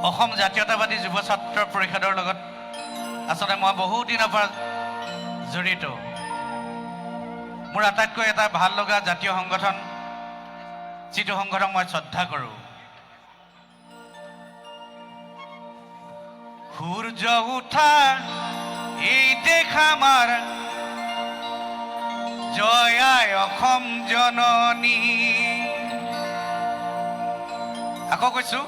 অসম জাতীয়তাবাদী যুৱ ছাত্ৰ পৰিষদৰ লগত আচলতে মই বহু দিনৰ পৰা জড়িত। মোৰ আটাইতকৈ এটা ভাল লগা জাতীয় সংগঠন, যিটো সংগঠনক মই শ্ৰদ্ধা কৰোঁ। সূৰ্য উঠা এই দেশ আমাৰ, জয় আই অসম জননী। আকৌ কৈছো,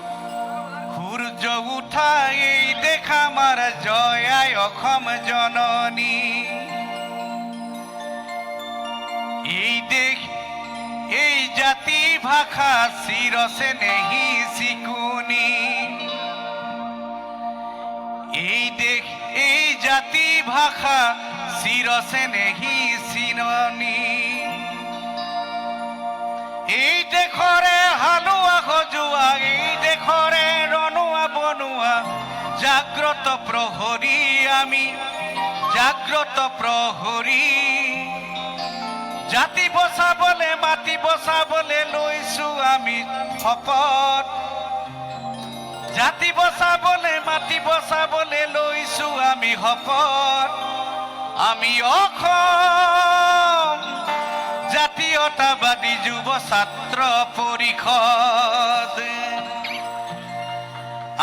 সূৰ্য উঠা এই দেশ আমাৰ, জয় আই অসম জননী। এই দেশ, এই জাতি ভাষা চিৰচেনেহী চিকুনি। এই দেশ, এই জাতি ভাষা চিৰচেনেহী চিননি। এই দেশৰে হালোৱা সজোৱা, এই দেশৰে ৰণুৱা বনোৱা, জাগ্ৰত প্ৰহৰী আমি, জাগ্ৰত প্ৰহৰী। জাতি বচাবলে, মাটি বচাবলে লৈছো আমি শপত। জাতি বচাবলে, মাটি বচাবলে লৈছো আমি শপত। আমি অসম জাতীয়তাবাদী যুৱ ছাত্ৰ পৰিষদ।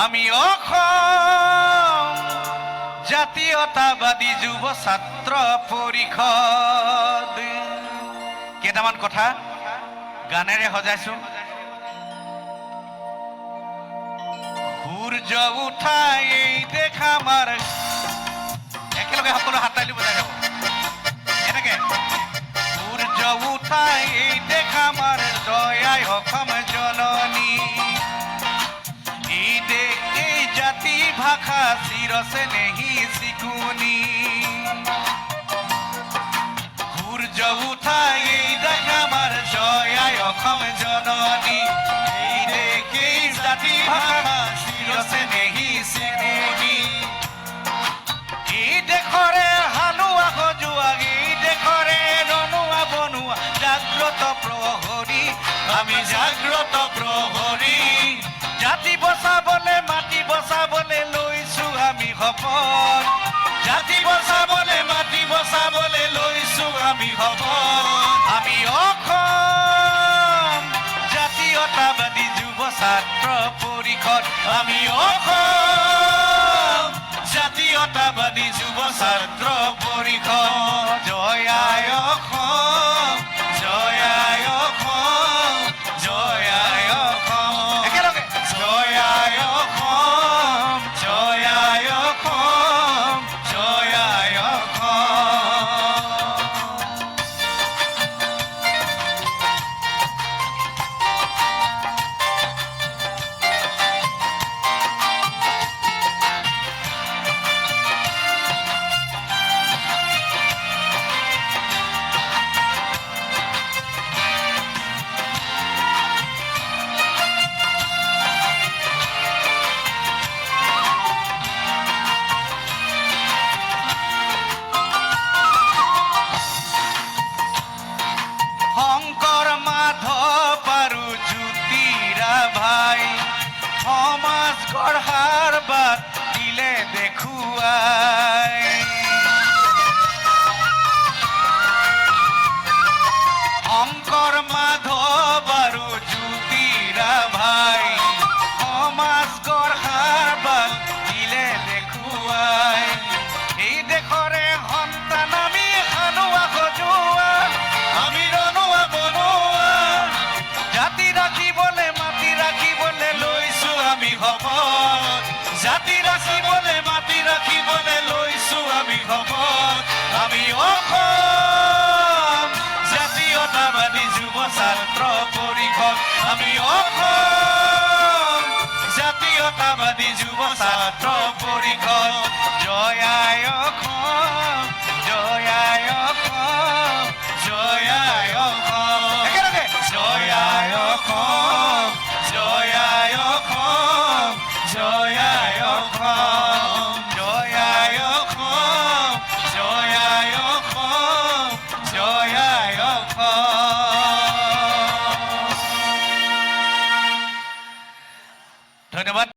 আমি অসম জাতীয়তাবাদী যুৱ ছাত্ৰ পৰিষদ। কেইটামান কথা গানেৰে সজাইছো। সূৰ্য উঠা এই দেশ আমাৰ, একেলগে সকলো হাততালি বজাই যাব এনেকে। সূৰ্য উঠা এই দেশ আমাৰ, জয় আই অসম জননী। এই দেশ, এই জাতি ভাষা চিৰচেনেহী চিকুনি। সূৰ্য উঠা এই দেশ আমাৰ, জয় আই অসম জননী। এই দেশ, এই জাতি ভাষা চিৰচেনেহী চিকুনি। এই দেশৰে হালোৱা সজোৱা, এই দেশৰে ৰণুৱা বনোৱা, জাগ্ৰত প্ৰহৰী আমি, জাগ্ৰত প্ৰহৰী। জাতি বচাবলে, মাটি বচাবলে লৈছো আমি শপত। জাতি বচাবলে, মাটি বচাবলে লৈছো আমি শপত। আমি অসম জাতীয়তাবাদী যুৱ ছাত্ৰ পৰিষদ। আমি অসম জাতীয়তাবাদী যুৱ ছাত্ৰ পৰিষদ। জয় আই অসম, জয় আই অসম, জয় আই অসম। একেলগে জয় আই অসম, জয় আই অসম, জয় আই অসম। শংকৰ মাধৱ আৰু জ্যোতিৰা ভাই, সমাজ গঢ়াৰ বাট দিলে দেখুৱাই। শংকৰ মাধৱ আৰু জ্যোতিৰা ভাই, সমাজ গঢ়াৰ বাট দিলে দেখুৱাই। এই দেশৰে সন্তান আমি, হালোৱা সজোৱা আমি, ৰণুৱা বনোৱা। জাতি ৰাখিবলে, মাটি ৰাখিবলে লৈছো আমি শপত। জাতি ৰাখিবলে, মাটি ৰাখিবলে লৈছো আমি শপত। আমি অসম জাতীয়তাবাদী যুৱ ছাত্ৰ পৰিষদ। আমি অসম জাতীয়তাবাদী যুৱ ছাত্ৰ পৰিষদ। জয় আই অসম, জয় আই অসম, জয় আই অসম। একেলগে জয় আই অসম, জয় আই অসম, জয় আই অসম, জয় আই অসম, জয় আই অসম, জয় আই অসম। ধন্যবাদ।